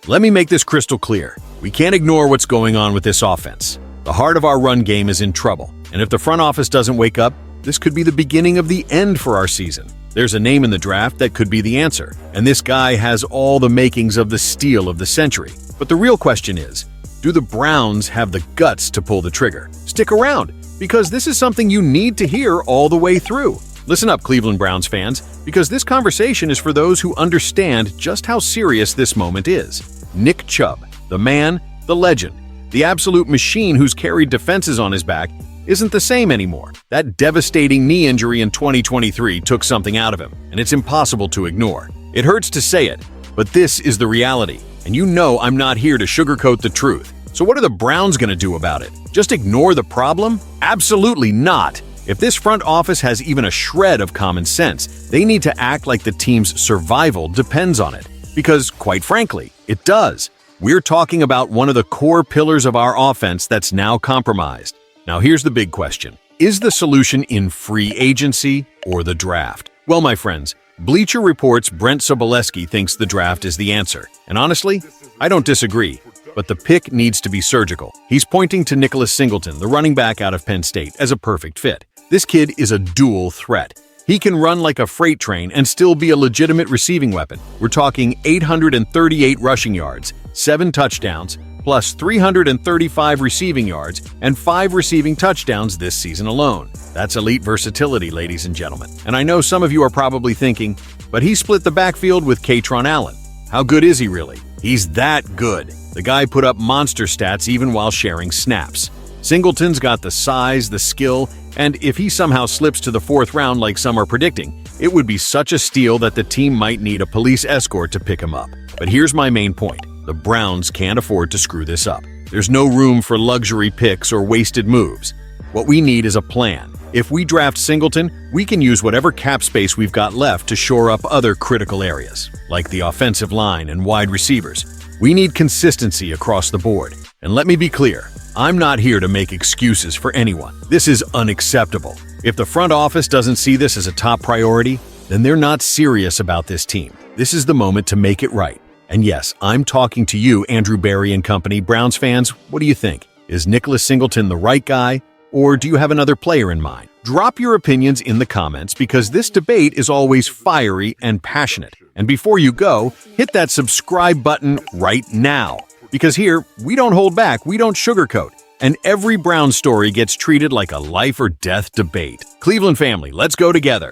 Let me make this crystal clear. We can't ignore what's going on with this offense. The heart of our run game is in trouble, and if the front office doesn't wake up, this could be the beginning of the end for our season. There's a name in the draft that could be the answer, and this guy has all the makings of the steal of the century. But the real question is, do the Browns have the guts to pull the trigger? Stick around, because this is something you need to hear all the way through. Listen up, Cleveland Browns fans, because this conversation is for those who understand just how serious this moment is. Nick Chubb, the man, the legend, the absolute machine who's carried defenses on his back, isn't the same anymore. That devastating knee injury in 2023 took something out of him, and it's impossible to ignore. It hurts to say it, but this is the reality, and you know I'm not here to sugarcoat the truth. So what are the Browns going to do about it? Just ignore the problem? Absolutely not. If this front office has even a shred of common sense, they need to act like the team's survival depends on it. Because, quite frankly, it does. We're talking about one of the core pillars of our offense that's now compromised. Now here's the big question. Is the solution in free agency or the draft? Well, my friends, Bleacher Report's Brent Sobolewski thinks the draft is the answer. And honestly, I don't disagree. But the pick needs to be surgical. He's pointing to Nicholas Singleton, the running back out of Penn State, as a perfect fit. This kid is a dual threat. He can run like a freight train and still be a legitimate receiving weapon. We're talking 838 rushing yards, 7 touchdowns, plus 335 receiving yards and 5 receiving touchdowns this season alone. That's elite versatility, ladies and gentlemen. And I know some of you are probably thinking, but he split the backfield with Kaytron Allen. How good is he really? He's that good. The guy put up monster stats even while sharing snaps. Singleton's got the size, the skill, and if he somehow slips to the 4th round like some are predicting, it would be such a steal that the team might need a police escort to pick him up. But here's my main point. The Browns can't afford to screw this up. There's no room for luxury picks or wasted moves. What we need is a plan. If we draft Singleton, we can use whatever cap space we've got left to shore up other critical areas, like the offensive line and wide receivers. We need consistency across the board. And let me be clear, I'm not here to make excuses for anyone. This is unacceptable. If the front office doesn't see this as a top priority, then they're not serious about this team. This is the moment to make it right. And yes, I'm talking to you, Andrew Berry and company. Browns fans, what do you think? Is Nicholas Singleton the right guy, or do you have another player in mind? Drop your opinions in the comments because this debate is always fiery and passionate. And before you go, hit that subscribe button right now. Because here, we don't hold back, we don't sugarcoat. And every Brown story gets treated like a life or death debate. Cleveland family, let's go together.